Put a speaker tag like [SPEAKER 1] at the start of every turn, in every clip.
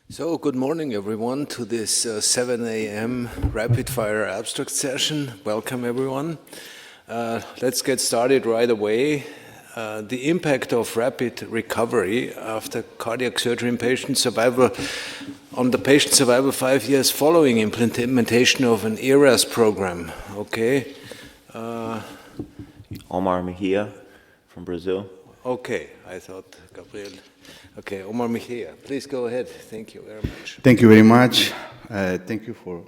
[SPEAKER 1] So, good morning everyone to this 7 a.m. rapid fire abstract session. Welcome everyone. Let's get started right away. The impact of rapid recovery after cardiac surgery in patient survival on the patient survival 5 years following implementation of an ERAS program. Okay.
[SPEAKER 2] Omar Mejia from Brazil.
[SPEAKER 1] Okay, I thought Gabriel. Okay, Omar Mejia, please go ahead. Thank you very much.
[SPEAKER 3] Thank you very much. Thank you for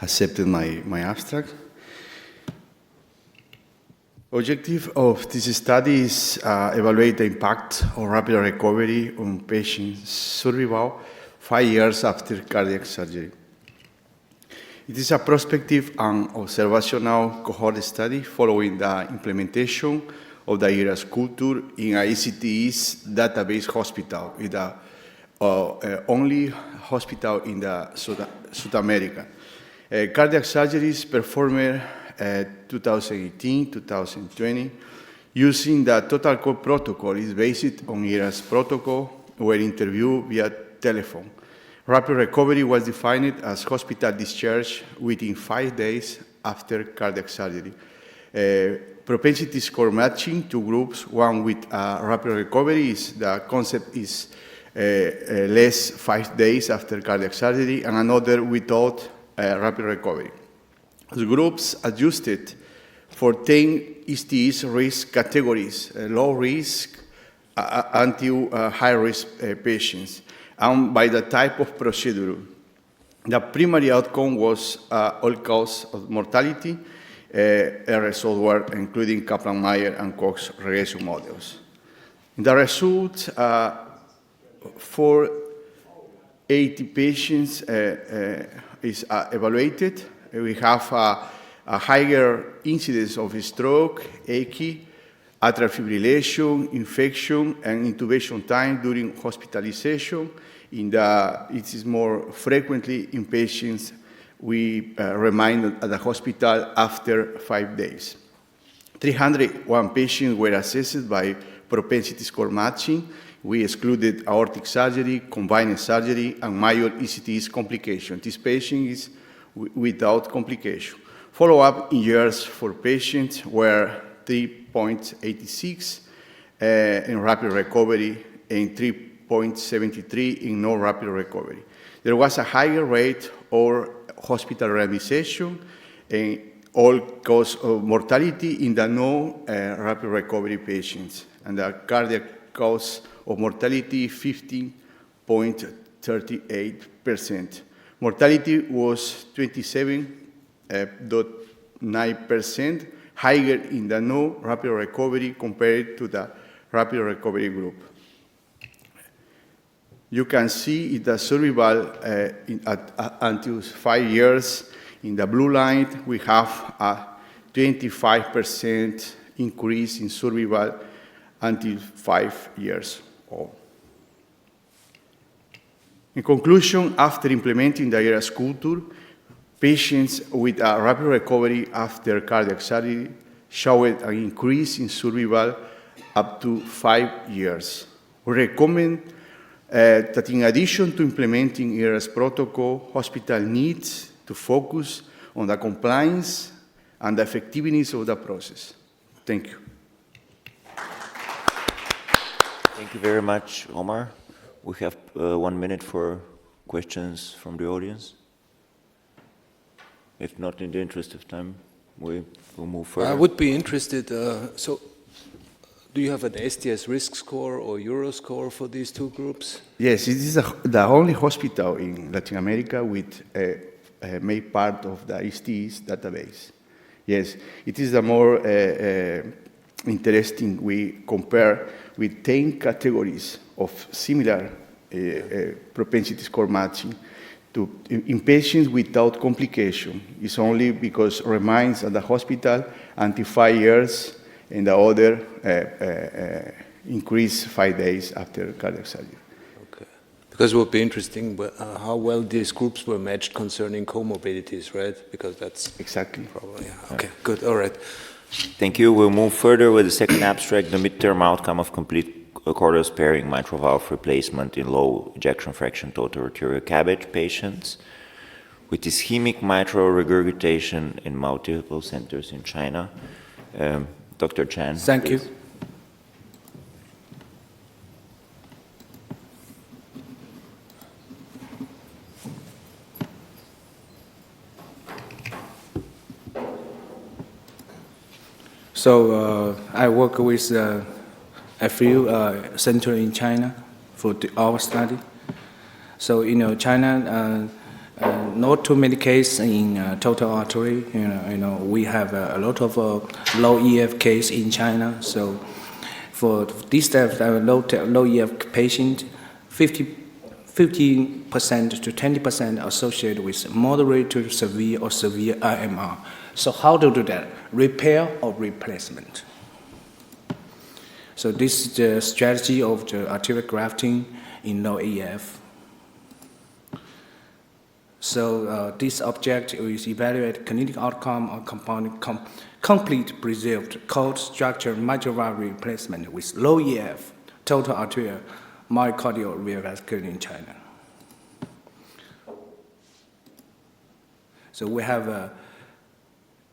[SPEAKER 3] accepting my abstract. Objective of this study is evaluate the impact of rapid recovery on patients' survival 5 years after cardiac surgery. It is a prospective and observational cohort study following the implementation of the ERAS culture in a ECTS database hospital, with the only hospital in the South America. Cardiac surgeries performed 2018-2020 using the total core protocol is based on ERAS protocol, where interview via telephone. Rapid recovery was defined as hospital discharge within 5 days after cardiac surgery. Propensity score matching two groups, one with rapid recovery, the concept is less 5 days after cardiac surgery, and another without rapid recovery. The groups adjusted for 10 ECTS risk categories, low risk until high risk patients, and by the type of procedure. The primary outcome was all-cause of mortality, result were including Kaplan-Meier and Cox regression models. The result for 80 patients is evaluated. We have a higher incidence of stroke, AKI, atrial fibrillation, infection, and intubation time during hospitalization. It is more frequently in patients we remain at the hospital after 5 days. 301 patients were assessed by propensity score matching. We excluded aortic surgery, combined surgery, and major ECTS complication. This patient is without complication. Follow-up in years for patients were 3.86 in rapid recovery and 3.73 in no rapid recovery. There was a higher rate of hospital readmission and all-cause of mortality in the no rapid recovery patients, and the cardiac cause of mortality 15.38%. Mortality was 27.9%, higher in the no rapid recovery compared to the rapid recovery group. You can see the survival until 5 years. In the blue line, we have a 25% increase in survival until 5 years old. In conclusion, after implementing the ERAS culture, patients with a rapid recovery after cardiac surgery showed an increase in survival up to 5 years. We recommend that in addition to implementing ERAS protocol, hospital needs to focus on the compliance and the effectiveness of the process. Thank you.
[SPEAKER 2] Thank you very much, Omar. We have 1 minute for questions from the audience. If not, in the interest of time, we will move further.
[SPEAKER 1] I would be interested, do you have an STS risk score or Euro score for these two groups?
[SPEAKER 3] Yes, it is the only hospital in Latin America with made part of the STS database. Yes, it is the more interesting. We compare with 10 categories of similar propensity score matching in patients without complication. It's only because remains at the hospital until 5 years, and the other increase 5 days after cardiac surgery.
[SPEAKER 1] Okay. Because it would be interesting how well these groups were matched concerning comorbidities, right? Because that's
[SPEAKER 3] exactly.
[SPEAKER 1] Probably, yeah. Okay, good, all right.
[SPEAKER 2] Thank you. We'll move further with the second abstract, the midterm outcome of complete cortical-sparing mitral valve replacement in low ejection fraction total arterial CABG patients with ischemic mitral regurgitation in multiple centers in China. Dr. Chan.
[SPEAKER 4] Thank you. So I work with a few centers in China for our study. So China, not too many cases in total artery. We have a lot of low EF case in China. So for this type of low EF patient, 15% to 20% associated with moderate to severe or severe IMR. So how to do that? Repair or replacement? So this is the strategy of the arterial grafting in low EF. So this object is evaluate clinical outcome or complete preserved cold structure mitral valve replacement with low EF total arterial myocardial revascularization in China. So we have a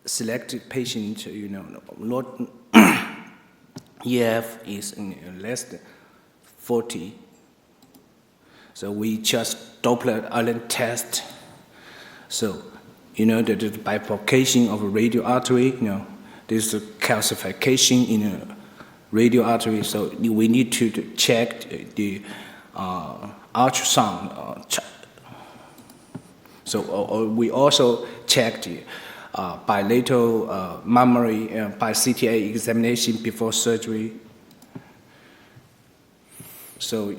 [SPEAKER 4] selected patient, not EF is less than 40. So we just Doppler island test. So, the bifurcation of a radial artery, there's a calcification in a radial artery. So we need to check the ultrasound. So we also checked bilateral mammary by CTA examination before surgery. So,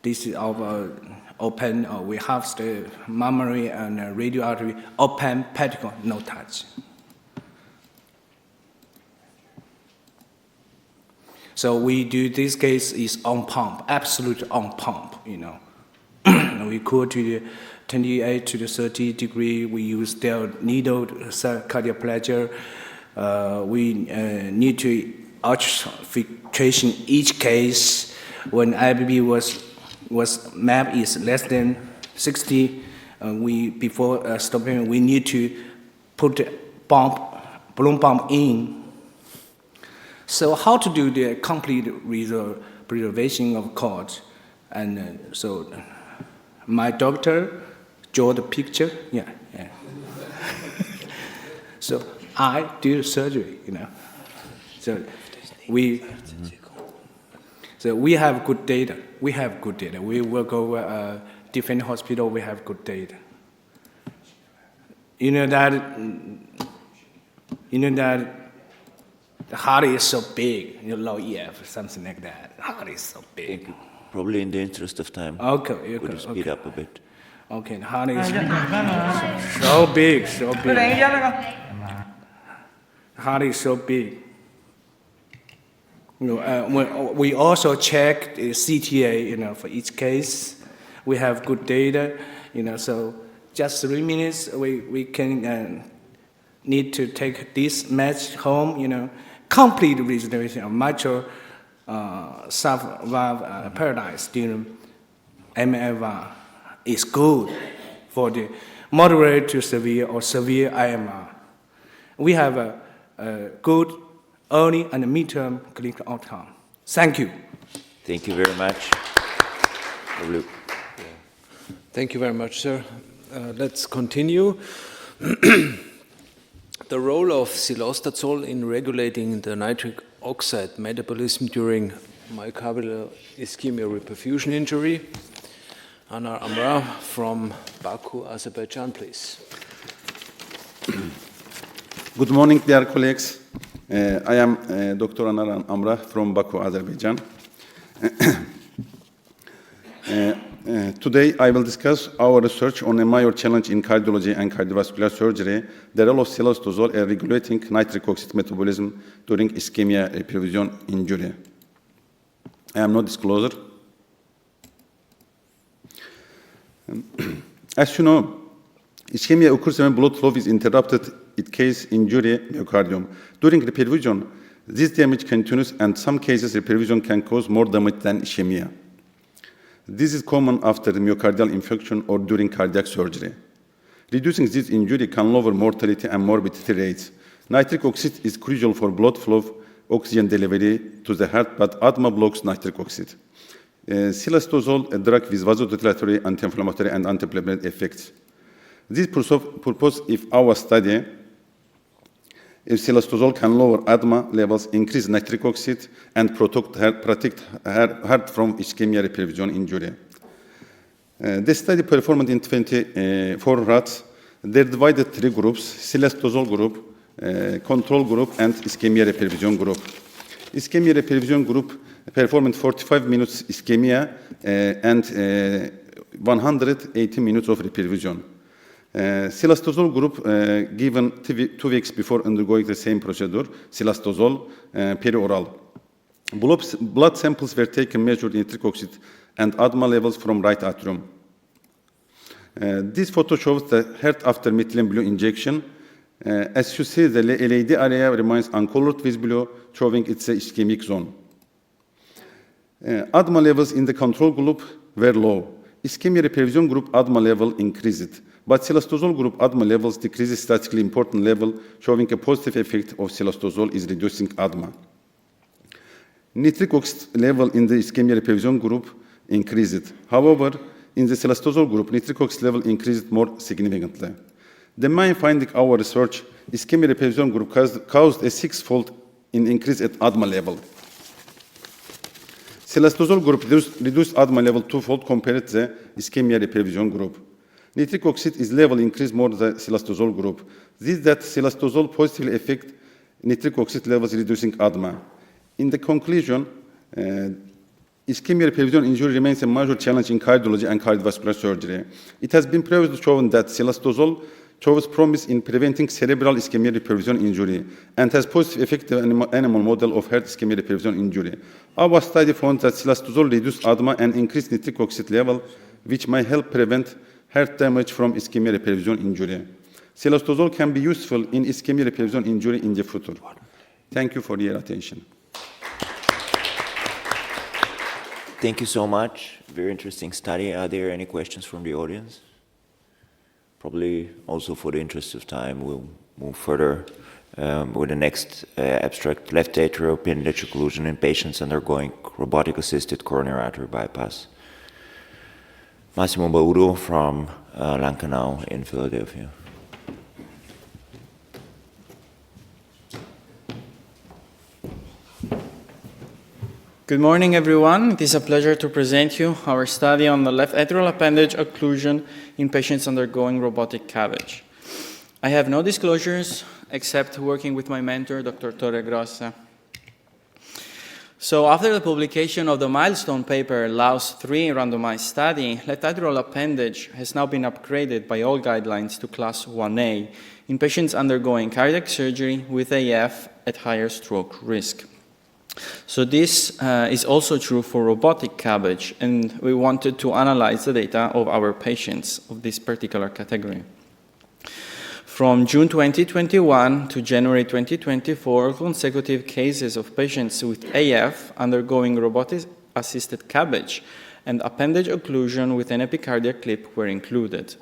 [SPEAKER 4] this is our open, we have the mammary and radial artery open, pedicle, no touch. So we do this case is on pump, absolute on pump, We cool to the 28 to the 30 degree. We use their needle cardiac pressure. We need to ultrafiltration each case when IBB MAP is less than 60. Before stopping, we need to put the balloon pump in. So how to do the complete preservation of cord? And so my doctor draw the picture. Yeah. So I do surgery. So we have good data. We work over different hospital. We have good data. The heart is so big, low EF, something like that. The heart is so big.
[SPEAKER 2] Probably in the interest of time.
[SPEAKER 4] Okay.
[SPEAKER 2] Could you speed up a bit?
[SPEAKER 4] Okay, the heart is so big. The heart is so big. We also check the CTA, for each case. We have good data, so just 3 minutes, we can need to take this match home, complete restoration of mitral valve paradise during MF valve is good for the moderate to severe or severe IMR. We have a good early and midterm clinical outcome. Thank you.
[SPEAKER 2] Thank you very much.
[SPEAKER 1] Thank you very much, sir. Let's continue. The role of silostazole in regulating the nitric oxide metabolism during myocardial ischemia reperfusion injury. Anar Amra from Baku, Azerbaijan, please.
[SPEAKER 5] Good morning, dear colleagues. I am Dr. Anar Amra from Baku, Azerbaijan. Today, I will discuss our research on a major challenge in cardiology and cardiovascular surgery, the role of silostazole in regulating nitric oxide metabolism during ischemia reperfusion injury. I am no disclosure. As you know, ischemia occurs when blood flow is interrupted in case injury myocardium. During reperfusion, This damage continues, and some cases reperfusion can cause more damage than ischemia. This is common after myocardial infarction or during cardiac surgery. Reducing this injury can lower mortality and morbidity rates. Nitric oxide is crucial for blood flow, oxygen delivery to the heart, but asthma blocks nitric oxide. Silastazole, a drug with vasodilatory, anti-inflammatory, and antiplatelet effects. This purpose if our study, if silastazole can lower asthma levels, increase nitric oxide, and protect heart from ischemia reperfusion injury. This study performed in 24 rats. They're divided 3 groups: silastazole group, control group, and ischemia reperfusion group. Ischemia reperfusion group performed 45 minutes ischemia and 180 minutes of reperfusion. Silastazole group given 2 weeks before undergoing the same procedure, silastazole perioral. Blood samples were taken, measured nitric oxide and asthma levels from right atrium. This photo shows the heart after methylene blue injection. As you see, the LED area remains uncolored with blue, showing it's a ischemic zone. Asthma levels in the control group were low. Ischemia reperfusion group asthma level increased, but silastazole group asthma levels decreased statistically important level, showing a positive effect of silastazole is reducing asthma. Nitric oxide level in the ischemia reperfusion group increased. However, in the silastazole group, nitric oxide level increased more significantly. The main finding of our research, ischemia reperfusion group caused a 6-fold increase at asthma level. Silastazole group reduced asthma level 2-fold compared to the ischemia reperfusion group. Nitric oxide is level increased more than the silastazole group. This that silastazole positively affect nitric oxide levels, reducing asthma. In the conclusion, ischemia reperfusion injury remains a major challenge in cardiology and cardiovascular surgery. It has been previously shown that silastazole shows promise in preventing cerebral ischemia reperfusion injury and has positive effect on the animal model of heart ischemia reperfusion injury. Our study found that silastazole reduced asthma and increased nitric oxide level, which may help prevent heart damage from ischemia reperfusion injury. Silastazole can be useful in ischemia reperfusion injury in the future. Thank you for your attention.
[SPEAKER 2] Thank you so much. Very interesting study. Are there any questions from the audience? Probably also for the interest of time, we'll move further with the next abstract, left atrial appendage occlusion in patients undergoing robotic-assisted coronary artery bypass. Massimo Baudo from Lankenau in Philadelphia.
[SPEAKER 6] Good morning, everyone. It is a pleasure to present you our study on the left atrial appendage occlusion in patients undergoing robotic CABG. I have no disclosures except working with my mentor, Dr. Torre Grossa. So after the publication of the milestone paper, LAOS 3 randomized study, left atrial appendage has now been upgraded by all guidelines to class 1A in patients undergoing cardiac surgery with AF at higher stroke risk. So this is also true for robotic CABG, and we wanted to analyze the data of our patients of this particular category. From June 2021 to January 2024, consecutive cases of patients with AF undergoing robotic-assisted CABG and appendage occlusion with an epicardial clip were included.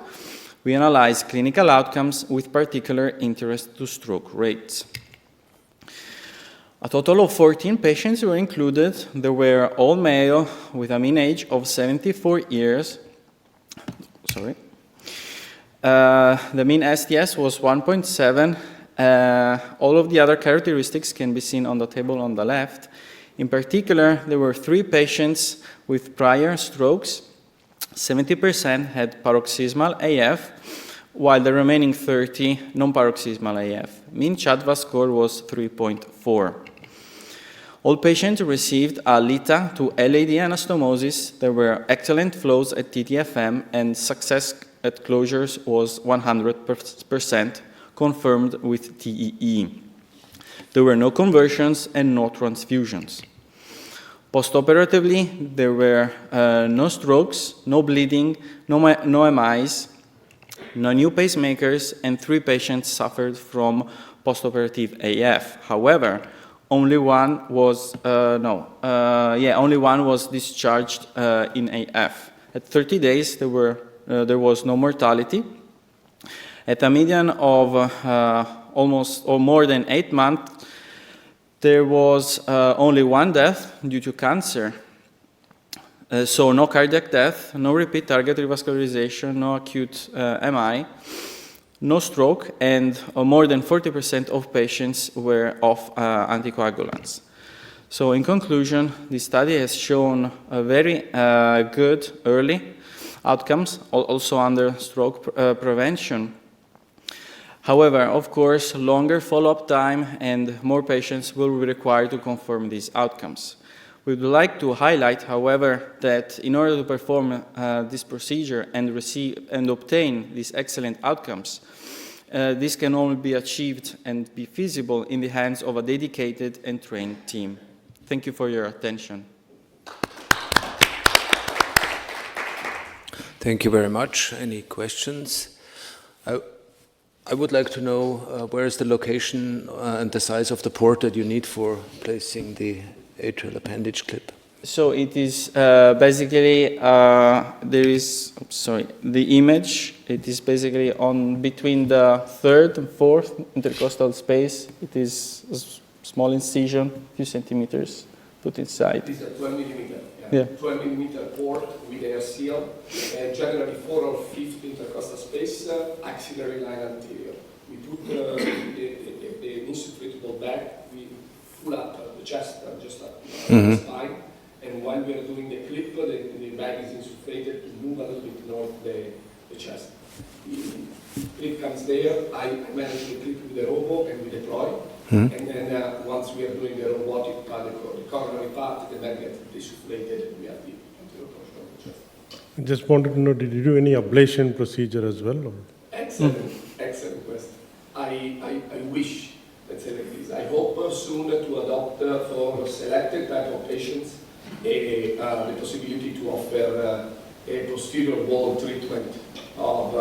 [SPEAKER 6] We analyzed clinical outcomes with particular interest to stroke rates. A total of 14 patients were included. They were all male with a mean age of 74 years. The mean STS was 1.7. All of the other characteristics can be seen on the table on the left. In particular, there were 3 patients with prior strokes. 70% had paroxysmal AF, while the remaining 30 non-paroxysmal AF. Mean CHADVA score was 3.4. All patients received a LITA to LAD anastomosis. There were excellent flows at TTFM, and success at closures was 100%, confirmed with TEE. There were no conversions and no transfusions. Postoperatively, there were no strokes, no bleeding, no MIs, no new pacemakers, and 3 patients suffered from postoperative AF. However, only one was only one was discharged in AF. At 30 days, there was no mortality. At a median of almost or more than 8 months, there was only one death due to cancer. So no cardiac death, no repeat target revascularization, no acute MI, no stroke, and more than 40% of patients were off anticoagulants. So in conclusion, this study has shown a very good early outcomes, also under stroke prevention. However, of course, longer follow-up time and more patients will be required to confirm these outcomes. We would like to highlight, however, that in order to perform this procedure and obtain these excellent outcomes, this can only be achieved and be feasible in the hands of a dedicated and trained team. Thank you for your attention.
[SPEAKER 1] Thank you very much. Any questions? I would like to know where is the location and the size of the port that you need for placing the atrial appendage clip?
[SPEAKER 6] So it is basically, the image, it is basically on between the third and fourth intercostal space. It is a small incision, a few centimeters, put inside.
[SPEAKER 7] It is a 12 millimeter,
[SPEAKER 6] Yeah.
[SPEAKER 7] 12 millimeter port with air seal, and generally 4 or 5 intercostal space, axillary line anterior. We put the insuflatable bag, we pull up the chest, just up the spine, and while we are doing the clip, the bag is insufflated to move a little bit north the chest. The clip comes there, I manage the clip with the robo and we deploy, and then once we are doing the robotic part, the coronary part, the bag gets desufflated and we have the anterior portion of the chest.
[SPEAKER 8] I just wanted to know, did you do any ablation procedure as well? Or?
[SPEAKER 7] Excellent question. I wish, let's say like this, I hope soon to adopt for selected type of patients the possibility to offer a posterior wall treatment of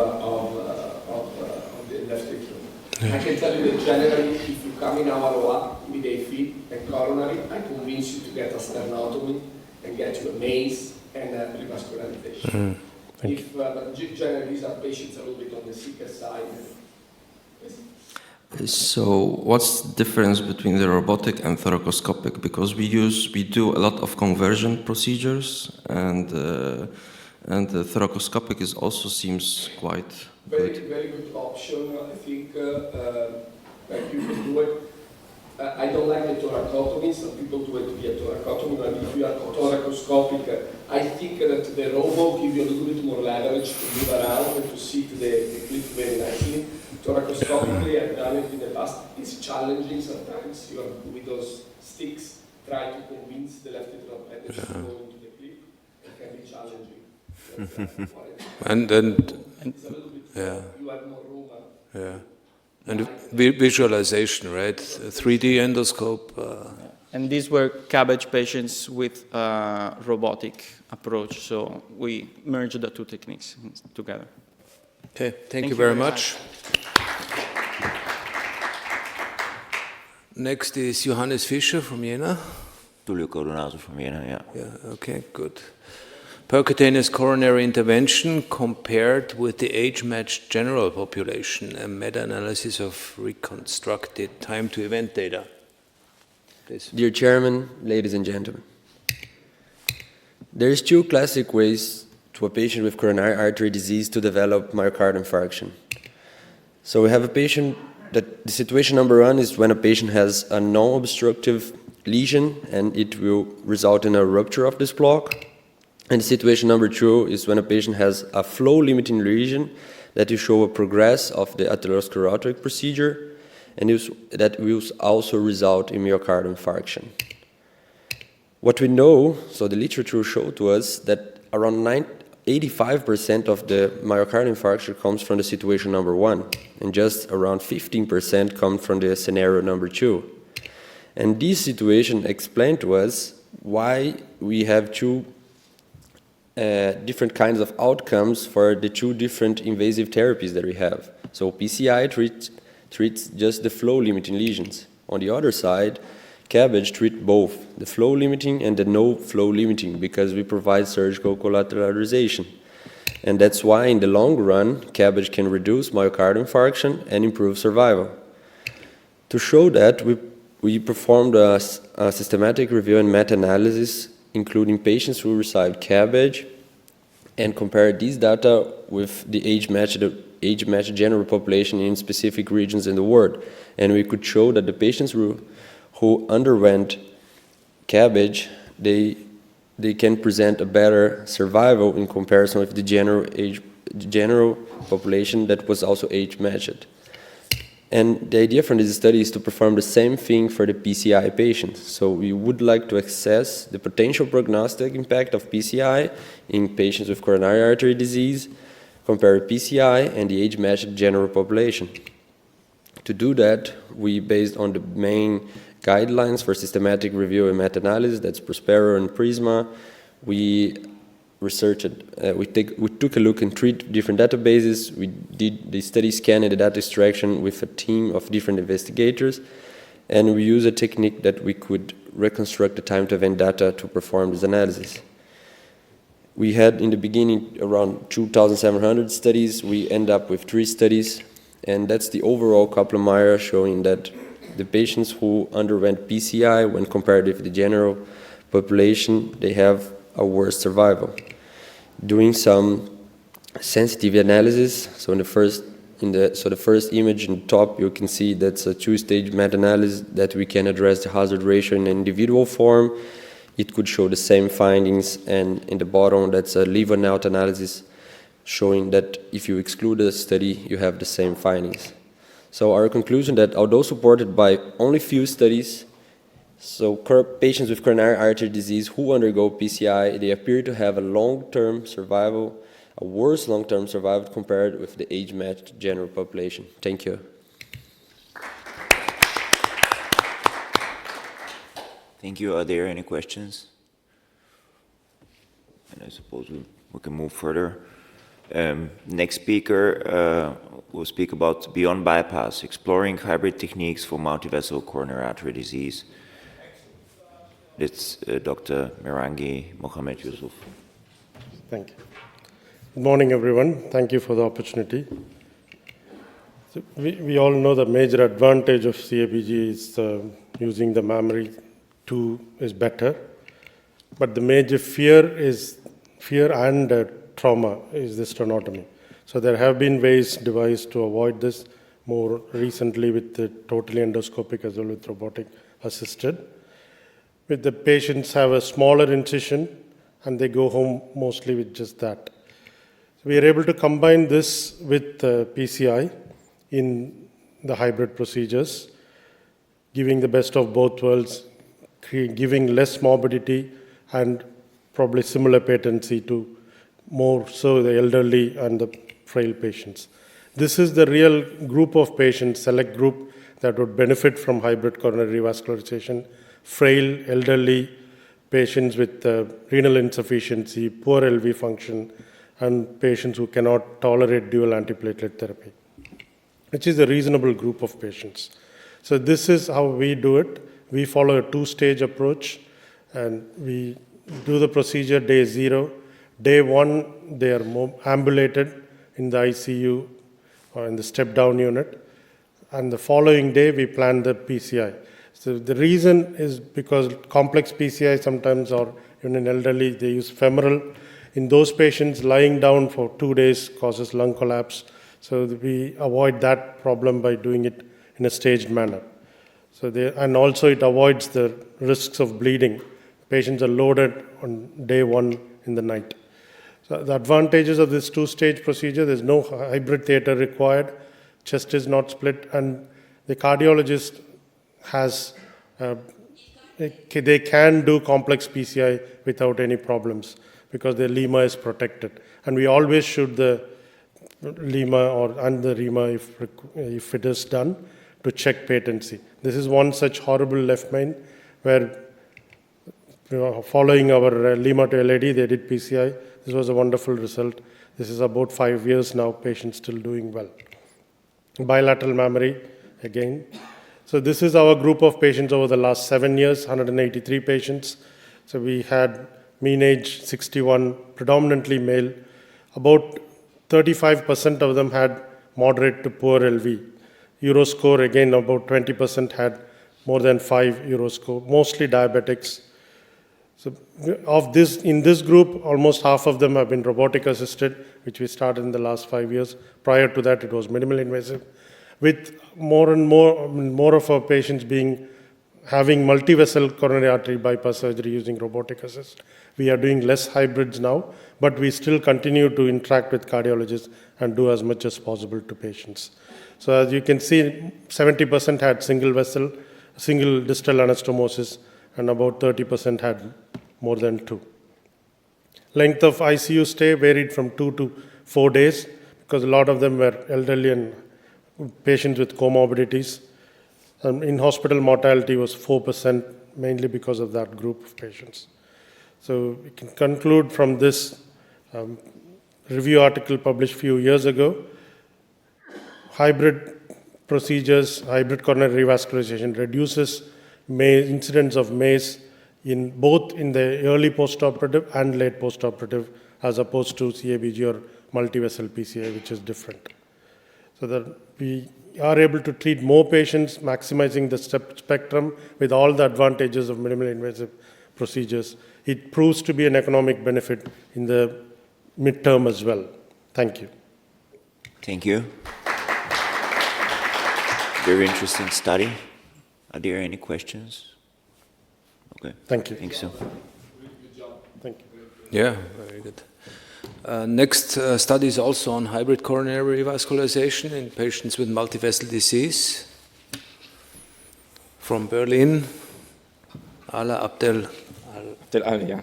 [SPEAKER 7] the left atrium. I can tell you that generally, if you come in our OR with AFib and coronary, I convince you to get a sternotomy and get you a maze and revascularization. But generally, these are patients a little bit on the sicker side.
[SPEAKER 9] So what's the difference between the robotic and thoracoscopic? Because we do a lot of conversion procedures, and the thoracoscopic also seems quite good.
[SPEAKER 7] Very good option. I think like you can do it. I don't like the thoracotomy. Some people do it via thoracotomy, but if you are thoracoscopic, I think that the robo gives you a little bit more leverage to move around and to see the clip very nicely. Thoracoscopically, I've done it in the past. It's challenging sometimes. You are with those sticks, try to convince the left atrial appendage to go into the clip. It can be challenging.
[SPEAKER 1] And
[SPEAKER 7] it's a little bit, you have more room.
[SPEAKER 1] Yeah. And visualization, right? 3D endoscope.
[SPEAKER 6] And these were cabbage patients with robotic approach, so we merged the two techniques together.
[SPEAKER 1] Okay, thank you very much. Next is Johannes Fischer from Jena.
[SPEAKER 2] Tullio Corunaso from Jena, yeah.
[SPEAKER 1] Yeah, okay, good. Percutaneous coronary intervention compared with the age-matched general population, a meta-analysis of reconstructed time-to-event data. Please.
[SPEAKER 10] Dear Chairman, ladies and gentlemen, there is 2 classic ways to a patient with coronary artery disease to develop myocardial infarction. So we have a patient that the situation number 1 is when a patient has a non-obstructive lesion and it will result in a rupture of this block. And the situation number 2 is when a patient has a flow-limiting lesion that will show a progress of the atherosclerotic procedure, and that will also result in myocardial infarction. What we know, so the literature showed to us that around 85% of the myocardial infarction comes from the situation number 1, and just around 15% come from the scenario number 2. And this situation explained to us why we have 2 different kinds of outcomes for the 2 different invasive therapies that we have. So PCI treats just the flow-limiting lesions. On the other side, CABG treat both the flow limiting and the no flow limiting because we provide surgical collateralization. And that's why in the long run, CABG can reduce myocardial infarction and improve survival. To show that, we performed a systematic review and meta-analysis, including patients who received CABG, and compared these data with the age-matched general population in specific regions in the world. And we could show that the patients who underwent CABG, they can present a better survival in comparison with the general population that was also age-matched. And the idea from this study is to perform the same thing for the PCI patients. So we would like to assess the potential prognostic impact of PCI in patients with coronary artery disease, compare PCI and the age-matched general population. To do that, we based on the main guidelines for systematic review and meta-analysis, that's Prospero and Prisma. We researched, we took a look in 3 different databases. We did the study scan and the data extraction with a team of different investigators, and we used a technique that we could reconstruct the time to event data to perform this analysis. We had in the beginning around 2,700 studies. We end up with 3 studies, and that's the overall Kaplan-Meier showing that the patients who underwent PCI when compared with the general population, they have a worse survival. Doing some sensitivity analysis, so the first image in the top, you can see that's a 2-stage meta-analysis that we can address the hazard ratio in an individual form. It could show the same findings, and in the bottom, that's a leave and out analysis showing that if you exclude the study, you have the same findings. So our conclusion that although supported by only few studies, so patients with coronary artery disease who undergo PCI, they appear to have a long-term survival, a worse long-term survival compared with the age-matched general population. Thank you.
[SPEAKER 2] Thank you. Are there any questions? And I suppose we can move further. Next speaker will speak about beyond bypass, exploring hybrid techniques for multivessel coronary artery disease. It's Dr. Mirangi Mohamed Yusuf.
[SPEAKER 8] Thank you. Good morning, everyone. Thank you for the opportunity. So we all know the major advantage of CABG is using the mammary 2 is better, but the major fear and trauma is the sternotomy. So there have been ways devised to avoid this more recently with the totally endoscopic as well with robotic assisted. With the patients have a smaller incision and they go home mostly with just that. So we are able to combine this with PCI in the hybrid procedures, giving the best of both worlds, giving less morbidity and probably similar patency to more so the elderly and the frail patients. This is the real group of patients, select group, that would benefit from hybrid coronary revascularization. Frail, elderly patients with renal insufficiency, poor LV function, and patients who cannot tolerate dual antiplatelet therapy, which is a reasonable group of patients. So this is how we do it. We follow a 2-stage approach, and we do the procedure day 0. Day 1, they are ambulated in the ICU or in the step-down unit, and the following day, we plan the PCI. So the reason is because complex PCI sometimes, or even in elderly, they use femoral. In those patients, lying down for 2 days causes lung collapse. So we avoid that problem by doing it in a staged manner. And also it avoids the risks of bleeding. Patients are loaded on day 1 in the night. So the advantages of this 2-stage procedure, there's no hybrid theater required, chest is not split, and the cardiologist has, they can do complex PCI without any problems because the lima is protected. And we always shoot the lima and the rima if it is done to check patency. This is one such horrible left main where following our lima to LAD, they did PCI. This was a wonderful result. This is about 5 years now, patients still doing well. Bilateral mammary, again. So this is our group of patients over the last 7 years, 183 patients. So we had mean age 61, predominantly male. About 35% of them had moderate to poor LV. Euroscore, again, about 20% had more than 5 Euroscore, mostly diabetics. So in this group, almost half of them have been robotic assisted, which we started in the last 5 years. Prior to that, it was minimal invasive. With more and more of our patients having multi-vessel coronary artery bypass surgery using robotic assist. We are doing less hybrids now, but we still continue to interact with cardiologists and do as much as possible to patients. So as you can see, 70% had single distal anastomosis, and about 30% had more than 2. Length of ICU stay varied from 2 to 4 days, because a lot of them were elderly and patients with comorbidities. In-hospital mortality was 4%, mainly because of that group of patients. So we can conclude from this review article published a few years ago, hybrid procedures, hybrid coronary revascularization reduces incidence of MACE both in the early postoperative and late postoperative, as opposed to CABG or multivessel PCI, which is different. So that we are able to treat more patients, maximizing the spectrum with all the advantages of minimally invasive procedures. It proves to be an economic benefit in the midterm as well. Thank you.
[SPEAKER 2] Thank you. Very interesting study. Are there any questions? Okay.
[SPEAKER 8] Thank you.
[SPEAKER 2] I think so.
[SPEAKER 8] Thank you.
[SPEAKER 1] Yeah, very good. Next study is also on hybrid coronary revascularization in patients with multivessel disease. From Berlin, Ala Abdel
[SPEAKER 11] Yeah.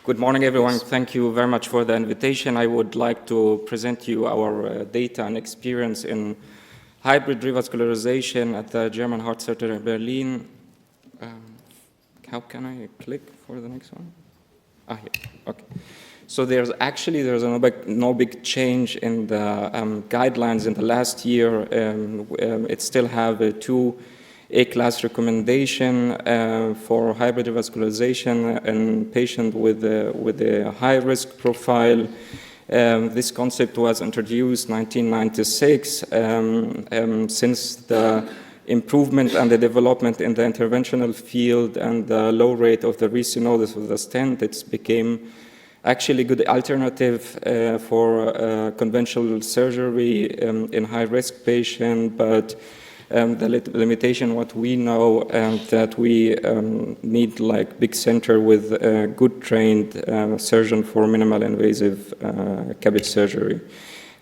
[SPEAKER 11] Good morning, everyone. Thank you very much for the invitation. I would like to present you our data and experience in hybrid revascularization at the German Heart Surgery in Berlin. How can I click for the next one? Here. Okay. So there's no big change in the guidelines in the last year. It still have a 2 A-class recommendation for hybrid revascularization in patients with a high-risk profile. This concept was introduced in 1996. Since the improvement and the development in the interventional field and the low rate of the restenosis of the stent, it became actually a good alternative for conventional surgery in high-risk patient, but the limitation, what we know, that we need like big center with a good trained surgeon for minimal invasive CABG surgery.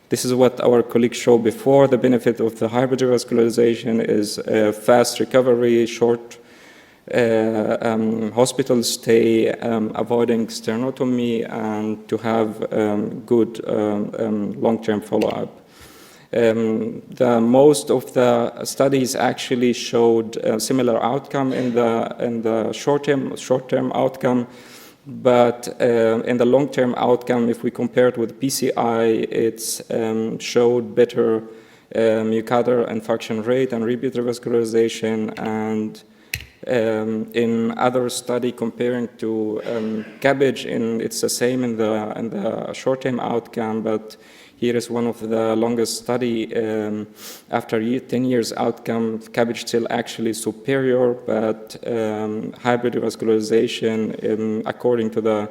[SPEAKER 11] This is what our colleagues showed before. The benefit of the hybrid revascularization is fast recovery, short hospital stay, avoiding sternotomy, and to have good long-term follow-up. Most of the studies actually showed a similar outcome in the short-term outcome, but in the long-term outcome, if we compare it with PCI, it's showed better myocardial infarction rate and repeat revascularization, and in other study comparing to CABG, it's the same in the short-term outcome, but here is one of the longest study. After 10 years outcome, CABG still actually superior, but hybrid revascularization, according to the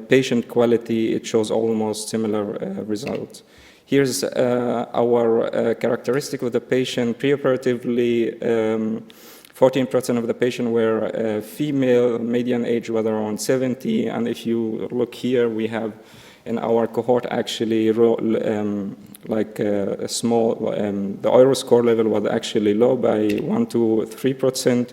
[SPEAKER 11] patient quality, it shows almost similar results. Here's our characteristic of the patient. Preoperatively, 14% of the patients were female, median age was around 70, and if you look here, we have in our cohort actually like a small, the Euro score level was actually low by 1 to 3%.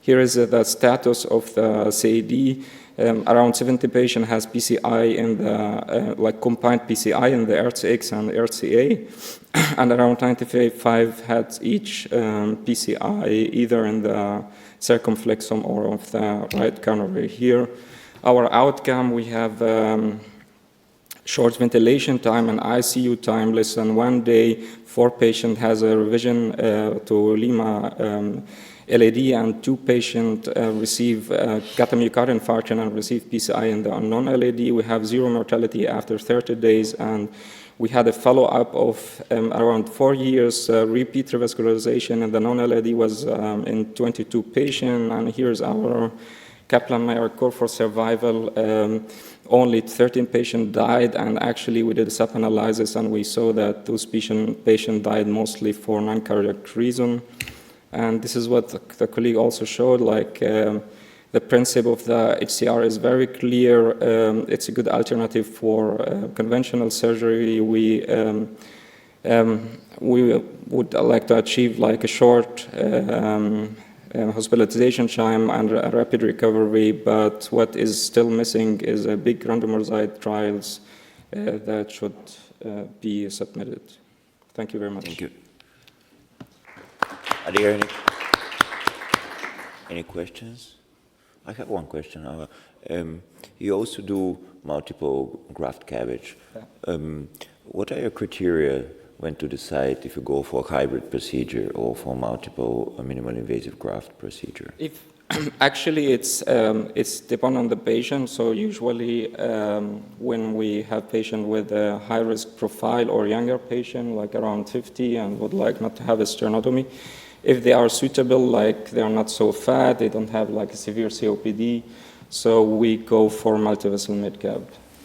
[SPEAKER 11] Here is the status of the CAD. Around 70 patients has PCI in the, like combined PCI in the RCX and RCA, and around 95 had each PCI either in the circumflexum or of the right coronary. Here, our outcome, we have short ventilation time and ICU time, less than 1 day. 4 patients has a revision to Lima LAD, and 2 patients got a myocardial infarction and received PCI in the unknown LAD. We have 0 mortality after 30 days, and we had a follow-up of around 4 years. Repeat revascularization in the non-LAD was in 22 patients, and here's our Kaplan-Meier curve for survival. Only 13 patients died, and actually we did a sub-analysis, and we saw that those patients died mostly for non-cardiac reason. And this is what the colleague also showed, like the principle of the HCR is very clear. It's a good alternative for conventional surgery. We would like to achieve like a short hospitalization time and a rapid recovery, but what is still missing is a big randomized trials that should be submitted. Thank you very much.
[SPEAKER 2] Thank you. Are there any questions? I have one question. You also do multiple graft cabbage. What are your criteria when to decide if you go for a hybrid procedure or for multiple minimal invasive graft procedure?
[SPEAKER 11] Actually, it's depend on the patient. So usually, when we have patient with a high-risk profile or younger patient, like around 50, and would like not to have a sternotomy, if they are suitable, like they are not so fat, they don't have like a severe COPD, so we go for multivessel mid-cap.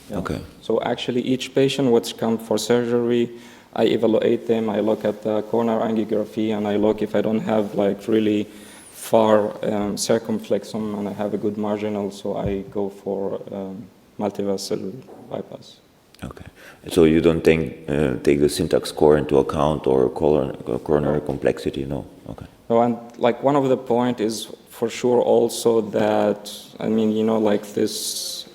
[SPEAKER 11] Yeah.
[SPEAKER 2] Okay.
[SPEAKER 11] So actually, each patient which come for surgery, I evaluate them, I look at the coronary angiography, and I look if I don't have like really far circumflexum and I have a good marginal, so I go for multivessel bypass.
[SPEAKER 2] Okay. So you don't take the syntax score into account or coronary complexity, no? Okay.
[SPEAKER 11] No, and like one of the point is for sure also that, I mean, you know, like this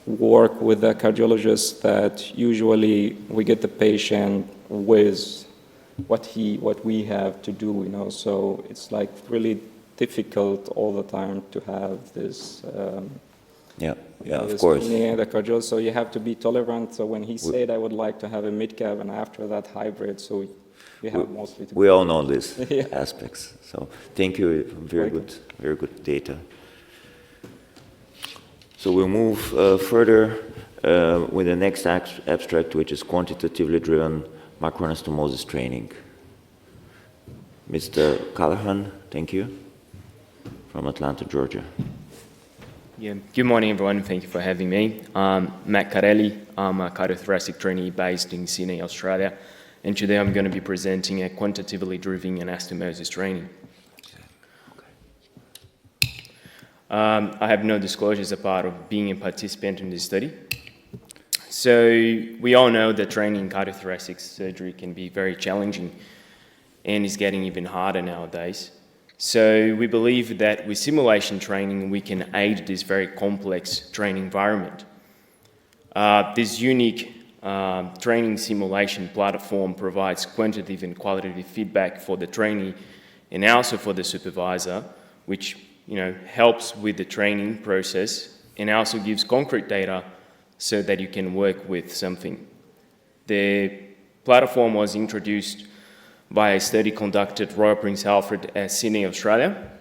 [SPEAKER 11] work with the cardiologist that usually we get the patient with what we have to do, you know, so it's like really difficult all the time to have this
[SPEAKER 2] of course.
[SPEAKER 11] The cardiologist, so you have to be tolerant. So when he said I would like to have a mid-cap and after that hybrid, so we have mostly to.
[SPEAKER 2] We all know these aspects. So thank you. Very good data. So we'll move further with the next abstract, which is quantitatively driven macroanastomosis training. Mr. Callahan, thank you, from Atlanta, Georgia.
[SPEAKER 12] Yeah. Good morning, everyone. Thank you for having me. Matt Carelli. I'm a cardiothoracic trainee based in Sydney, Australia. And today I'm going to be presenting a quantitatively driven anastomosis training. I have no disclosures apart of being a participant in this study. So we all know that training cardiothoracic surgery can be very challenging and is getting even harder nowadays. So we believe that with simulation training, we can aid this very complex training environment. This unique training simulation platform provides quantitative and qualitative feedback for the trainee and also for the supervisor, which helps with the training process and also gives concrete data so that you can work with something. The platform was introduced by a study conducted at Royal Prince Alfred at Sydney, Australia,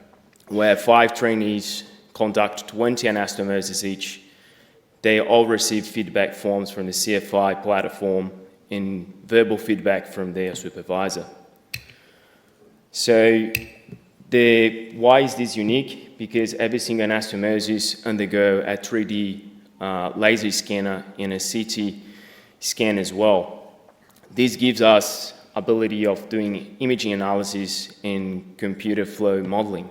[SPEAKER 12] where 5 trainees conduct 20 anastomoses each. They all receive feedback forms from the CFI platform and verbal feedback from their supervisor. So why is this unique? Because every single anastomosis undergo a 3D laser scanner and a CT scan as well. This gives us ability of doing imaging analysis and computer flow modeling.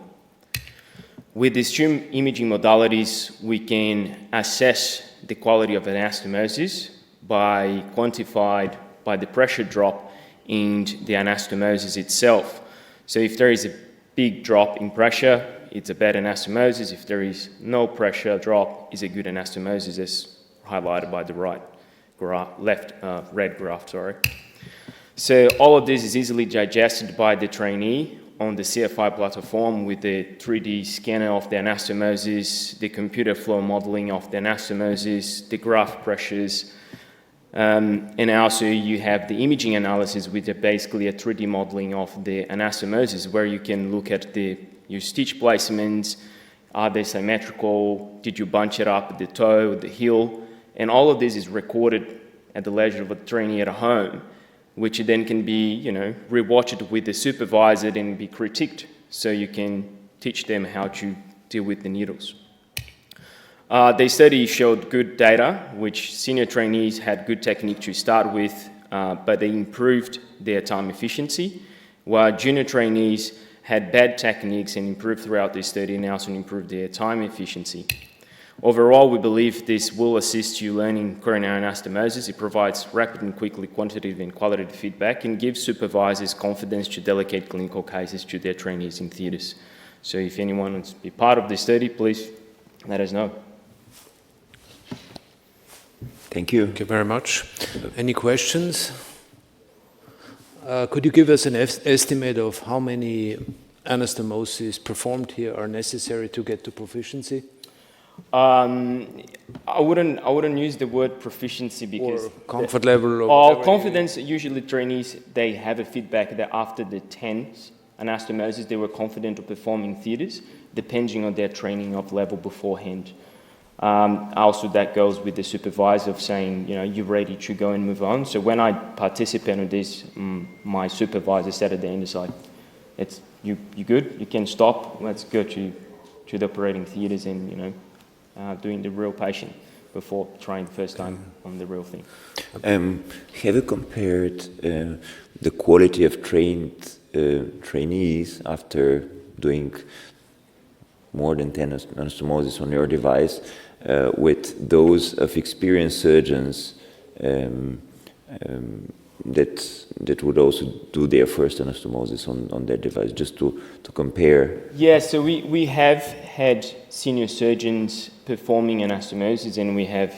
[SPEAKER 12] With these two imaging modalities, we can assess the quality of anastomosis quantified by the pressure drop in the anastomosis itself. So if there is a big drop in pressure, it's a bad anastomosis. If there is no pressure drop, it's a good anastomosis, as highlighted by the red graph. So all of this is easily digested by the trainee on the CFI platform with the 3D scanner of the anastomosis, the computer flow modeling of the anastomosis, the graph pressures, And also you have the imaging analysis, which are basically a 3D modeling of the anastomosis, where you can look at your stitch placements, are they symmetrical, did you bunch it up at the toe, the heel, and all of this is recorded at the leisure of a trainee at home, which then can be, rewatched with the supervisor and be critiqued, so you can teach them how to deal with the needles. The study showed good data, which senior trainees had good technique to start with, but they improved their time efficiency, while junior trainees had bad techniques and improved throughout the study and also improved their time efficiency. Overall, we believe this will assist you learning coronary anastomosis. It provides rapid and quickly quantitative and qualitative feedback and gives supervisors confidence to delegate clinical cases to their trainees in theatres. So if anyone wants to be part of this study, please let us know.
[SPEAKER 2] Thank you.
[SPEAKER 1] Thank you very much. Any questions? Could you give us an estimate of how many anastomoses performed here are necessary to get to proficiency?
[SPEAKER 12] I wouldn't use the word proficiency because
[SPEAKER 1] or comfort level or
[SPEAKER 12] confidence. Usually trainees, they have a feedback that after the 10th anastomosis they were confident to perform in theatres, depending on their training of level beforehand. Also that goes with the supervisor of saying, you're ready to go and move on. So when I participate in this, my supervisor said at the end, it's like, you good, you can stop, let's go to the operating theatres and, doing the real patient before trying the first time on the real thing.
[SPEAKER 2] Have you compared the quality of trained trainees after doing more than 10 anastomosis on your device with those of experienced surgeons that would also do their first anastomosis on their device, just to compare?
[SPEAKER 12] Yeah, so we have had senior surgeons performing anastomosis, and we have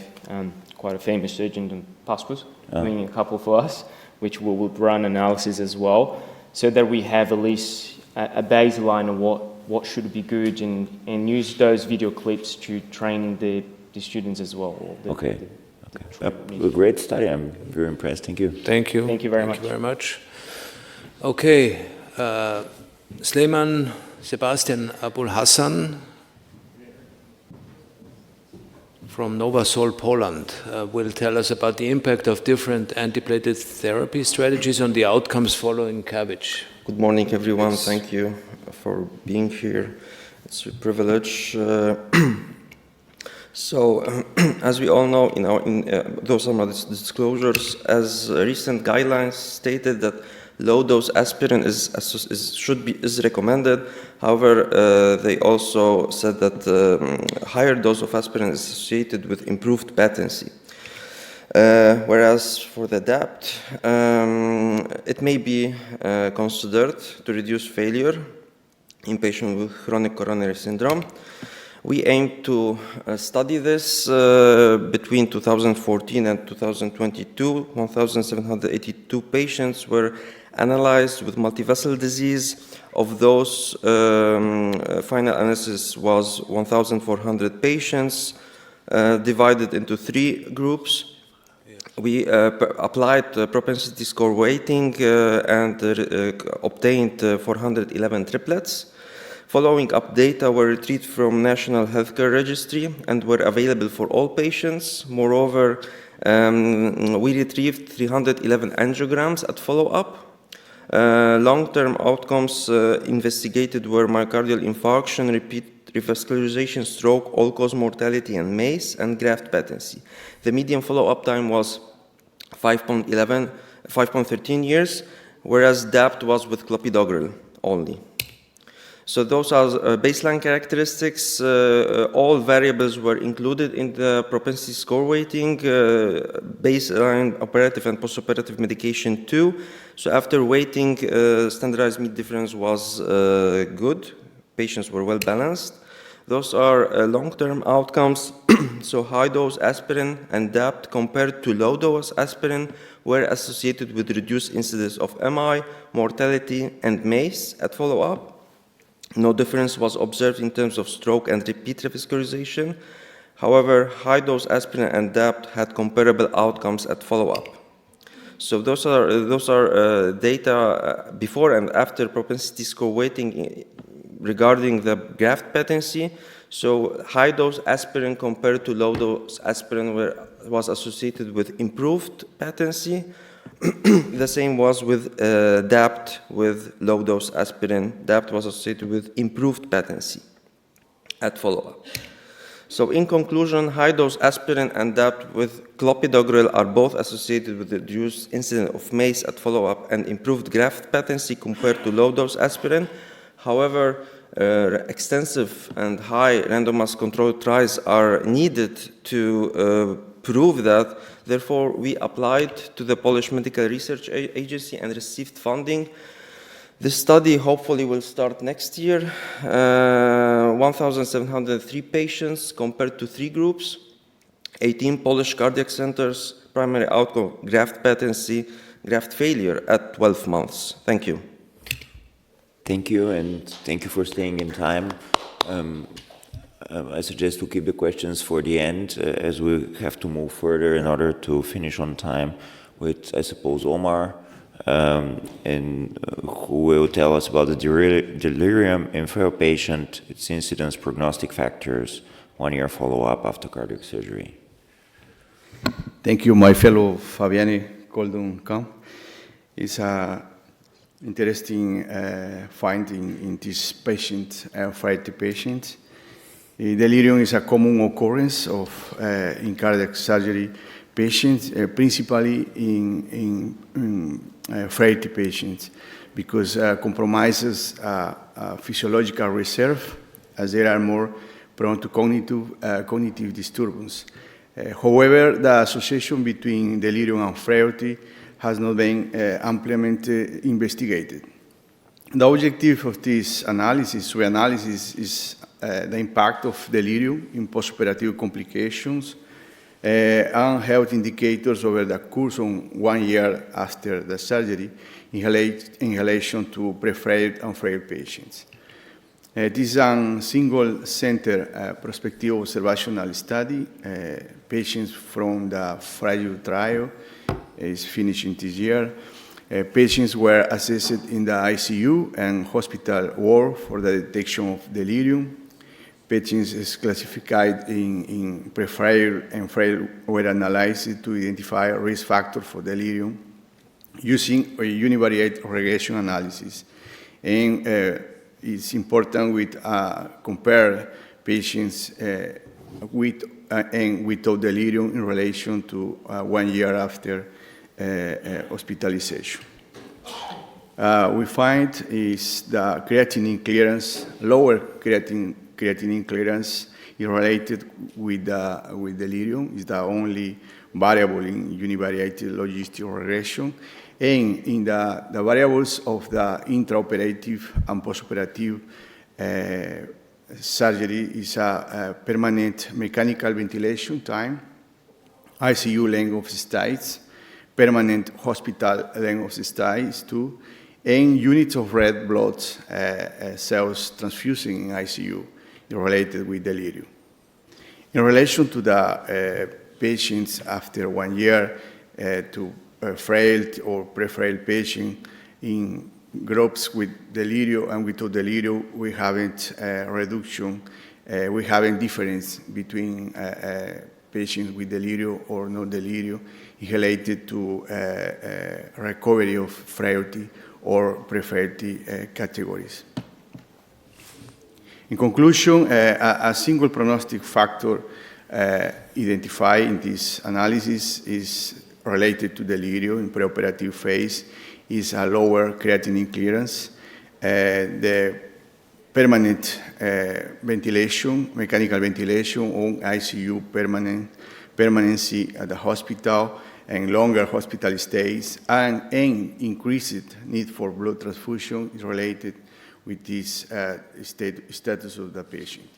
[SPEAKER 12] quite a famous surgeon in Pascus doing a couple for us, which we will run analysis as well, so that we have at least a baseline of what should be good and use those video clips to train the students as well.
[SPEAKER 2] A great study. I'm very impressed. Thank you.
[SPEAKER 1] Thank you.
[SPEAKER 12] Thank you very much.
[SPEAKER 1] Thank you very much. Okay, Sleiman Sebastian Abul Hassan from Novasol, Poland, will tell us about the impact of different antiplatelet therapy strategies on the outcomes following CABG.
[SPEAKER 13] Good morning, everyone. Thank you for being here. It's a privilege. As we all know, those are my disclosures, as recent guidelines stated that low-dose aspirin is recommended. However, they also said that higher dose of aspirin is associated with improved patency. Whereas for the DAPT, it may be considered to reduce failure in patients with chronic coronary syndrome. We aim to study this between 2014 and 2022. 1,782 patients were analyzed with multivessel disease. Of those, final analysis was 1,400 patients divided into 3 groups. We applied propensity score weighting and obtained 411 triplets. Following up data were retrieved from National Healthcare Registry and were available for all patients. Moreover, we retrieved 311 angiograms at follow-up. Long-term outcomes investigated were myocardial infarction, repeat revascularization, stroke, all-cause mortality, and MACE, and graft patency. The median follow-up time was 5.13 years, whereas DAPT was with clopidogrel only. So those are baseline characteristics. All variables were included in the propensity score weighting, baseline operative and postoperative medication too. So after weighting, standardized mean difference was good. Patients were well balanced. Those are long-term outcomes. So high-dose aspirin and DAPT compared to low-dose aspirin were associated with reduced incidence of MI, mortality, and MACE at follow-up. No difference was observed in terms of stroke and repeat revascularization. However, high-dose aspirin and DAPT had comparable outcomes at follow-up. So those are data before and after propensity score weighting regarding the graft patency. So high-dose aspirin compared to low-dose aspirin was associated with improved patency. The same was with DAPT with low-dose aspirin. DAPT was associated with improved patency at follow-up. So in conclusion, high-dose aspirin and DAPT with clopidogrel are both associated with reduced incidence of MACE at follow-up and improved graft patency compared to low-dose aspirin. However, extensive and high randomized controlled trials are needed to prove that. Therefore, we applied to the Polish Medical Research Agency and received funding. This study hopefully will start next year. 1,703 patients compared to 3 groups, 18 Polish cardiac centers, primary outcome, graft patency, graft failure at 12 months. Thank you.
[SPEAKER 2] Thank you, and thank you for staying in time. I suggest to keep the questions for the end, as we have to move further in order to finish on time with, I suppose, Omar, and who will tell us about the delirium in frail patient, its incidence, prognostic factors, 1-year follow-up after cardiac surgery.
[SPEAKER 3] Thank you, my fellow Fabiani Goldun-Kamp. It's an interesting finding in this patient, frailty patient. Delirium is a common occurrence of in cardiac surgery patients, principally in frailty patients, because compromises physiological reserve, as they are more prone to cognitive disturbance. However, the association between delirium and frailty has not been ampliamente investigated. The objective of this analysis, reanalysis, is the impact of delirium in postoperative complications and health indicators over the course of 1 year after the surgery in relation to pre-frail and frail patients. This is a single-center prospective observational study. Patients from the Fragile trial is finishing this year. Patients were assessed in the ICU and hospital ward for the detection of delirium. Patients is classified in pre-frail and frail were analyzed to identify risk factors for delirium using a univariate regression analysis. And it's important with compare patients with and without delirium in relation to 1 year after hospitalization. We find is the creatinine clearance, lower creatinine clearance is related with delirium, is the only variable in univariate logistic regression. And in the variables of the intraoperative and postoperative surgery is a permanent mechanical ventilation time, ICU length of stays, permanent hospital length of stays too, and units of red blood cells transfusing in ICU related with delirium. In relation to the patients after 1 year to frail or pre-frail patient in groups with delirium and without delirium, we haven't reduction, we haven't difference between patients with delirium or no delirium related to recovery of frailty or pre-frailty categories. In conclusion, a single prognostic factor identified in this analysis is related to delirium in preoperative phase is a lower creatinine clearance. The permanent ventilation, mechanical ventilation on ICU permanency at the hospital and longer hospital stays and increased need for blood transfusion is related with this status of the patient.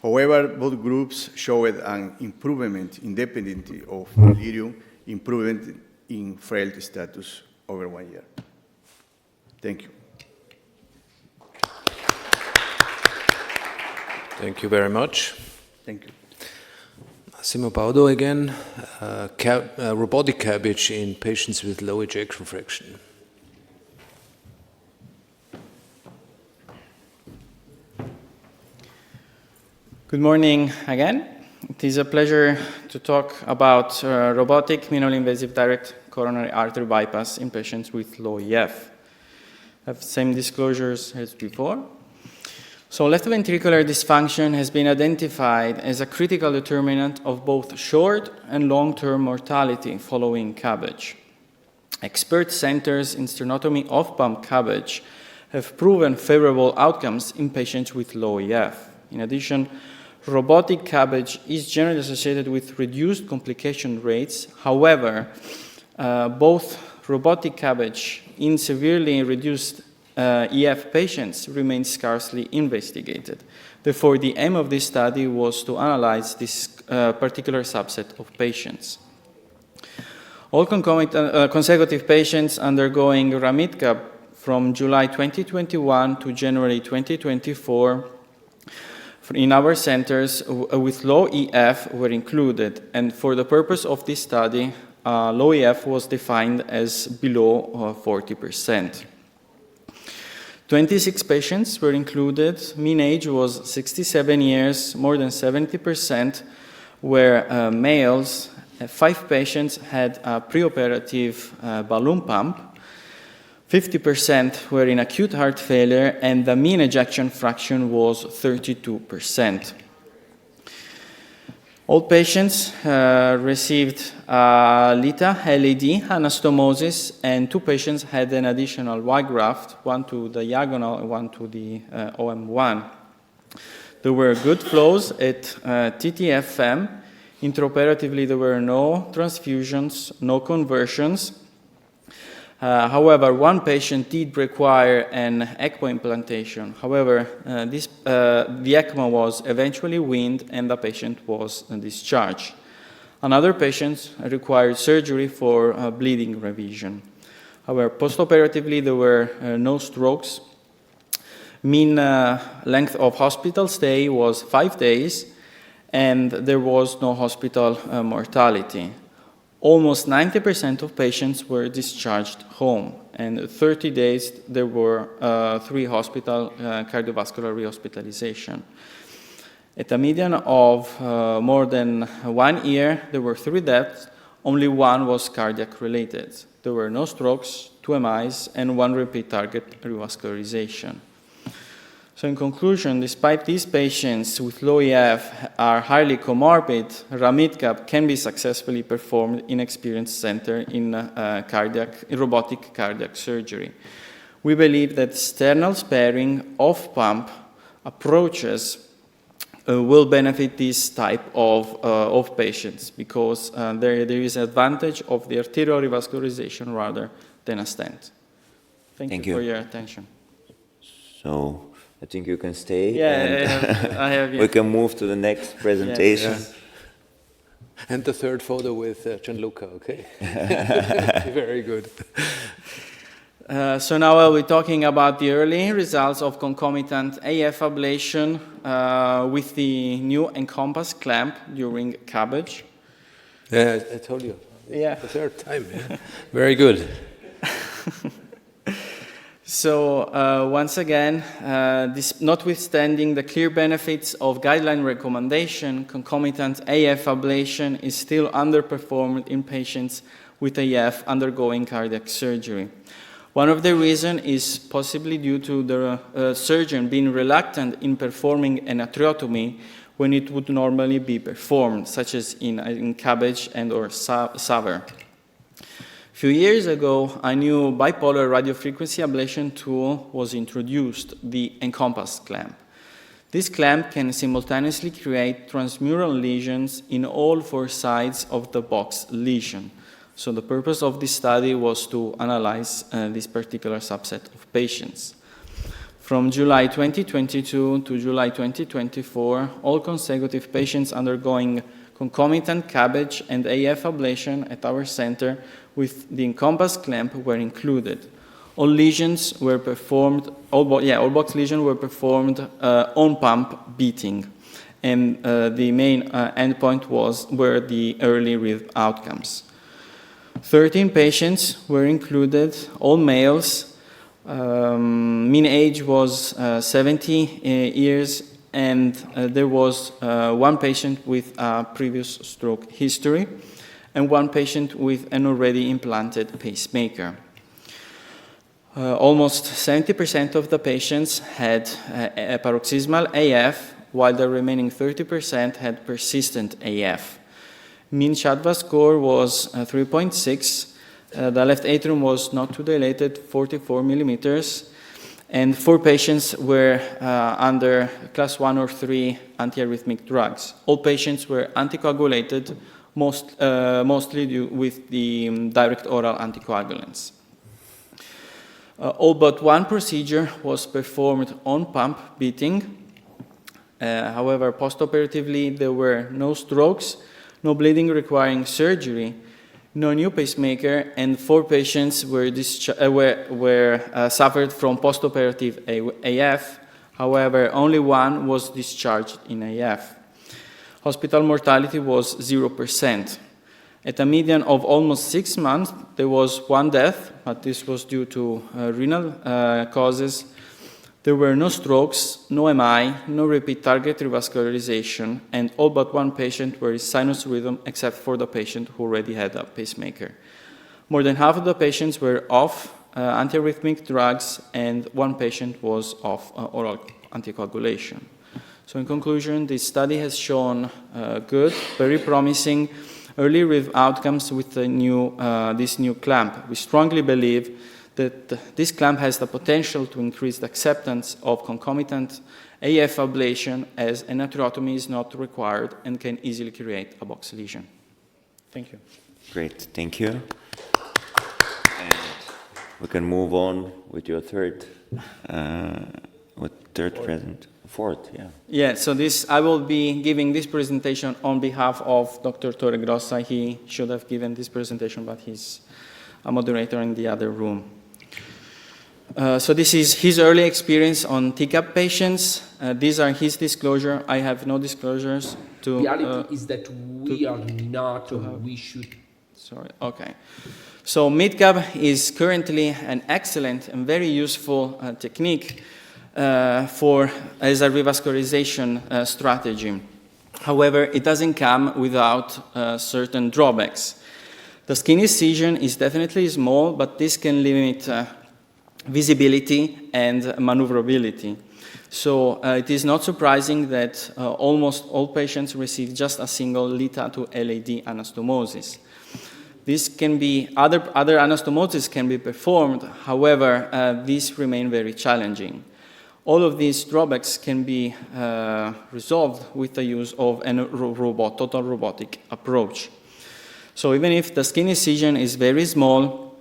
[SPEAKER 3] However, both groups showed an improvement independently of delirium, improvement in frailty status over 1 year. Thank you.
[SPEAKER 1] Thank you very much.
[SPEAKER 3] Thank you.
[SPEAKER 1] Simo Baudo again, robotic cabbage in patients with low ejection fraction.
[SPEAKER 6] Good morning again. It is a pleasure to talk about robotic minimally invasive direct coronary artery bypass in patients with low EF. I have the same disclosures as before. So left ventricular dysfunction has been identified as a critical determinant of both short and long-term mortality following CABG. Expert centers in sternotomy off-pump CABG have proven favorable outcomes in patients with low EF. In addition, robotic CABG is generally associated with reduced complication rates. However, both robotic CABG in severely reduced EF patients remain scarcely investigated. Therefore, the aim of this study was to analyze this particular subset of patients. All consecutive patients undergoing RAMITCAP from July 2021 to January 2024 in our centers with low EF were included, and for the purpose of this study, low EF was defined as below 40%. 26 patients were included. Mean age was 67 years, more than 70% were males. 5 patients had a preoperative balloon pump. 50% were in acute heart failure, and the mean ejection fraction was 32%. All patients received LITA, LAD, anastomosis, and 2 patients had an additional Y graft, one to the diagonal and one to the OM1. There were good flows at TTFM. Intraoperatively, there were no transfusions, no conversions. However, one patient did require an ECMO implantation. However, the ECMO was eventually weaned and the patient was discharged. Another patient required surgery for bleeding revision. However, postoperatively, there were no strokes. Mean length of hospital stay was 5 days, and there was no hospital mortality. Almost 90% of patients were discharged home, and 30 days there were 3 hospital cardiovascular rehospitalization. At a median of more than 1 year, there were 3 deaths. Only 1 was cardiac related. There were no strokes, 2 MIs, and 1 repeat target revascularization. So in conclusion, despite these patients with low EF are highly comorbid, RAMITCAP can be successfully performed in experienced center in robotic cardiac surgery. We believe that sternal sparing off-pump approaches will benefit this type of patients because there is an advantage of the arterial revascularization rather than a stent. Thank you for your attention.
[SPEAKER 2] So I think you can stay.
[SPEAKER 6] Yeah, I have. Yeah.
[SPEAKER 2] We can move to the next presentation.
[SPEAKER 1] Yeah. And the third photo with Gianluca, okay? Very good.
[SPEAKER 6] So now I'll be talking about the early results of concomitant AF ablation with the new Encompass clamp during CABG.
[SPEAKER 1] Yeah, I told you.
[SPEAKER 6] Yeah.
[SPEAKER 1] The third time, yeah. Very good.
[SPEAKER 6] So once again, notwithstanding the clear benefits of guideline recommendation, concomitant AF ablation is still underperformed in patients with AF undergoing cardiac surgery. One of the reasons is possibly due to the surgeon being reluctant in performing an atriotomy when it would normally be performed, such as in CABG and or SAVR. A few years ago, a new bipolar radiofrequency ablation tool was introduced, the Encompass clamp. This clamp can simultaneously create transmural lesions in all 4 sides of the box lesion. So the purpose of this study was to analyze this particular subset of patients. From July 2022 to July 2024, all consecutive patients undergoing concomitant CABG and AF ablation at our center with the Encompass clamp were included. All lesions were performed, all box lesions were performed on pump beating. and the main endpoint were the early rhythm outcomes. 13 patients were included, all males. Mean age was 70 years, and there was one patient with a previous stroke history and one patient with an already implanted pacemaker. Almost 70% of the patients had a paroxysmal AF, while the remaining 30% had persistent AF. Mean Shadva score was 3.6. The left atrium was not too dilated, 44 millimeters, and 4 patients were under class 1 or 3 antiarrhythmic drugs. All patients were anticoagulated, mostly with the direct oral anticoagulants. All but one procedure was performed on pump beating. However, postoperatively, there were no strokes, no bleeding requiring surgery, no new pacemaker, and 4 patients suffered from postoperative AF. However, only one was discharged in AF. Hospital mortality was 0%. At a median of almost 6 months, there was 1 death, but this was due to renal causes. There were no strokes, no MI, no repeat target revascularization, and all but 1 patient were in sinus rhythm, except for the patient who already had a pacemaker. More than half of the patients were off antiarrhythmic drugs, and 1 patient was off oral anticoagulation. So in conclusion, this study has shown good, very promising early rhythm outcomes with this new clamp. We strongly believe that this clamp has the potential to increase the acceptance of concomitant AF ablation, as an atherectomy is not required and can easily create a box lesion. Thank you.
[SPEAKER 2] Great, thank you. And we can move on with your fourth, yeah.
[SPEAKER 6] Yeah, so I will be giving this presentation on behalf of Dr. Torregrossa. He should have given this presentation, but he's a moderator in the other room. So this is his early experience on TCAP patients. These are his disclosure. I have no disclosures to...
[SPEAKER 7] The reality is that we are not, we should...
[SPEAKER 6] Sorry, okay. So MidCAP is currently an excellent and very useful technique as a revascularization strategy. However, it doesn't come without certain drawbacks. The skin incision is definitely small, but this can limit visibility and maneuverability. So it is not surprising that almost all patients receive just a single LITA to LAD anastomosis. This can be, other anastomosis can be performed, however, these remain very challenging. All of these drawbacks can be resolved with the use of a total robotic approach. So even if the skin incision is very small,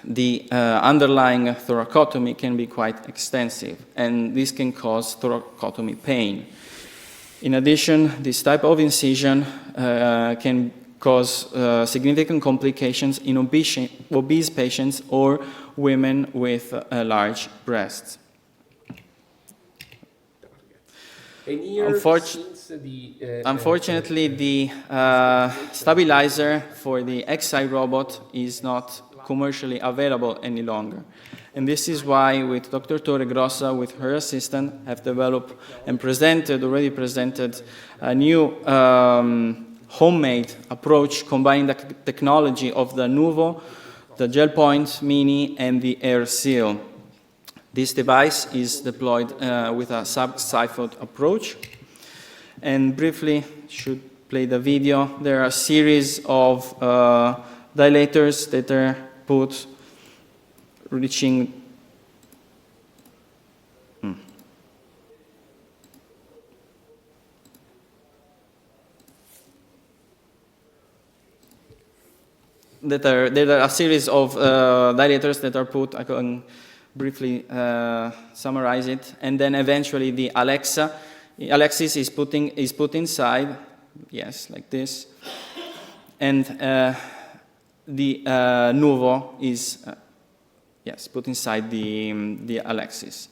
[SPEAKER 6] the underlying thoracotomy can be quite extensive, and this can cause thoracotomy pain. In addition, this type of incision can cause significant complications in obese patients or women with large breasts. Unfortunately, the stabilizer for the XI robot is not commercially available any longer. And this is why, with Dr. Torregrossa, with her assistant, have developed and already presented a new homemade approach combining the technology of the Nuvo, the Gel Point Mini, and the Air Seal. This device is deployed with a sub-siphon approach. And briefly, should play the video. There are a series of dilators that are put reaching there are a series of dilators that are put. I can briefly summarize it, and then eventually the Alexis is put inside, yes, like this, and the Nuvo is put inside the Alexis.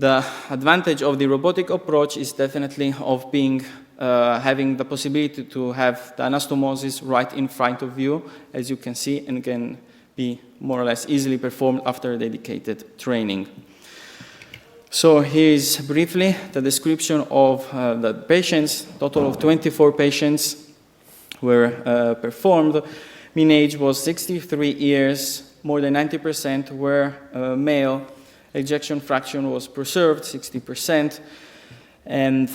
[SPEAKER 6] The advantage of the robotic approach is definitely of being having the possibility to have the anastomosis right in front of you, as you can see, and can be more or less easily performed after dedicated training. So here is briefly the description of the patients. Total of 24 patients were performed. Mean age was 63 years. More than 90% were male. Ejection fraction was preserved, 60%. And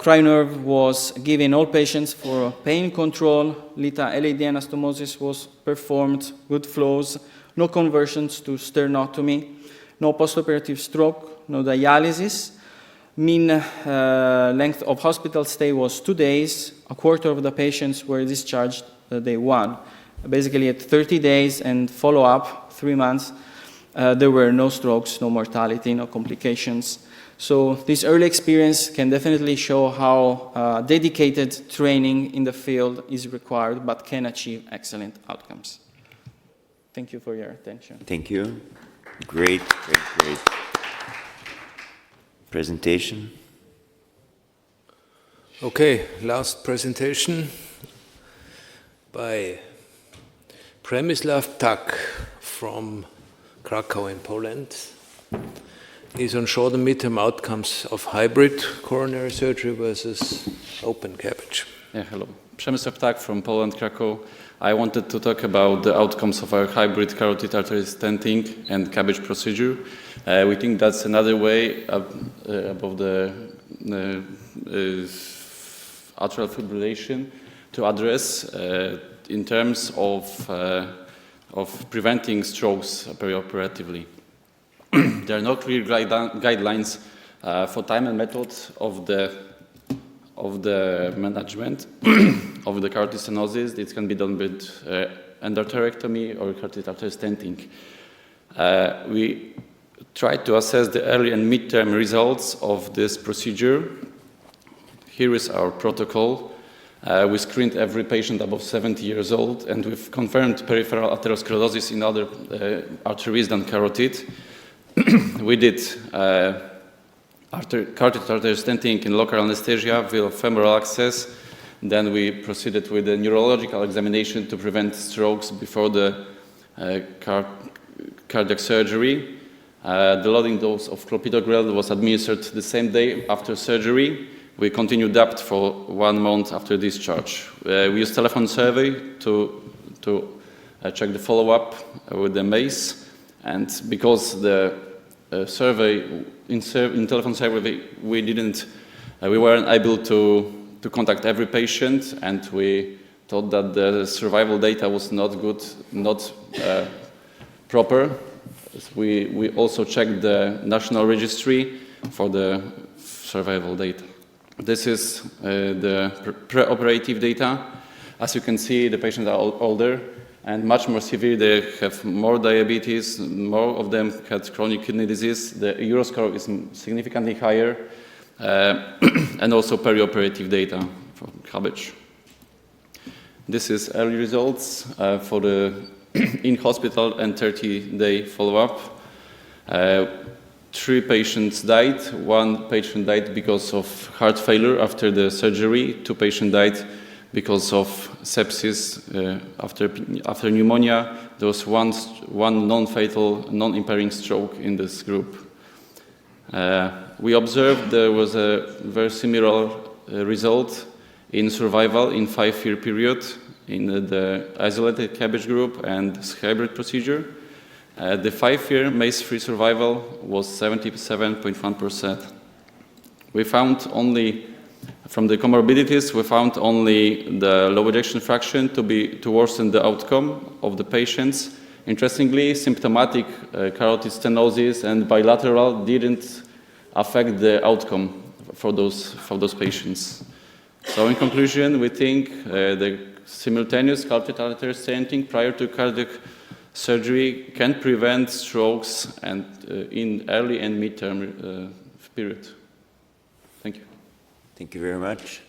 [SPEAKER 6] cryonerve was given all patients for pain control. LITA LED anastomosis was performed, good flows, no conversions to sternotomy, no postoperative stroke, no dialysis. Mean length of hospital stay was 2 days. A quarter of the patients were discharged day 1. Basically at 30 days and follow-up, 3 months, there were no strokes, no mortality, no complications. So this early experience can definitely show how dedicated training in the field is required, but can achieve excellent outcomes. Thank you for your attention.
[SPEAKER 2] Thank you. Great presentation.
[SPEAKER 1] Okay, last presentation by Przemysław Tak from Krakow in Poland. Is on short and midterm outcomes of hybrid coronary surgery versus open CABG.
[SPEAKER 14] Yeah, hello. Przemysław Tak from Poland, Krakow. I wanted to talk about the outcomes of our hybrid carotid artery stenting and CABG procedure. We think that's another way above the atrial fibrillation to address in terms of preventing strokes perioperatively. There are no clear guidelines for time and method of the management of the carotid stenosis. It can be done with endarterectomy or carotid artery stenting. We tried to assess the early and midterm results of this procedure. Here is our protocol. We screened every patient above 70 years old, and we've confirmed peripheral atherosclerosis in other arteries than carotid. We did carotid artery stenting in local anesthesia via femoral access. Then we proceeded with a neurological examination to prevent strokes before the cardiac surgery. The loading dose of clopidogrel was administered the same day after surgery. We continued DAPT for 1 month after discharge. We used telephone survey to check the follow-up with the MACE. And because the in telephone survey, we weren't able to contact every patient, and we thought that the survival data was not good, not proper. We also checked the national registry for the survival data. This is the preoperative data. As you can see, the patients are older and much more severe. They have more diabetes, more of them had chronic kidney disease. The Euroscore is significantly higher, and also perioperative data for CABG. This is early results for the in-hospital and 30-day follow-up. 3 patients died. 1 patient died because of heart failure after the surgery. 2 patients died because of sepsis after pneumonia. There was one non-fatal, non-impairing stroke in this group. We observed there was a very similar result in survival in 5-year period in the isolated CABG group and hybrid procedure. The 5-year MACE-free survival was 77.1%. We found only, from the comorbidities, we found only the low ejection fraction to worsen the outcome of the patients. Interestingly, symptomatic carotid stenosis and bilateral didn't affect the outcome for those patients. So in conclusion, we think the simultaneous carotid artery stenting prior to cardiac surgery can prevent strokes and in early and midterm period. Thank you.
[SPEAKER 2] Thank you very much.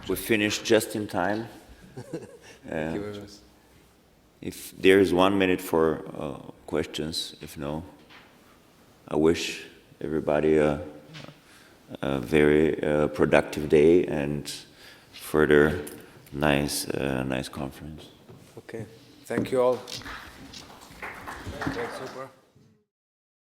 [SPEAKER 2] We finished just in time.
[SPEAKER 1] Thank you very much.
[SPEAKER 2] If there is 1 minute for questions, if no. I wish everybody a very productive day and further nice conference.
[SPEAKER 1] Okay, thank you all. Okay, super.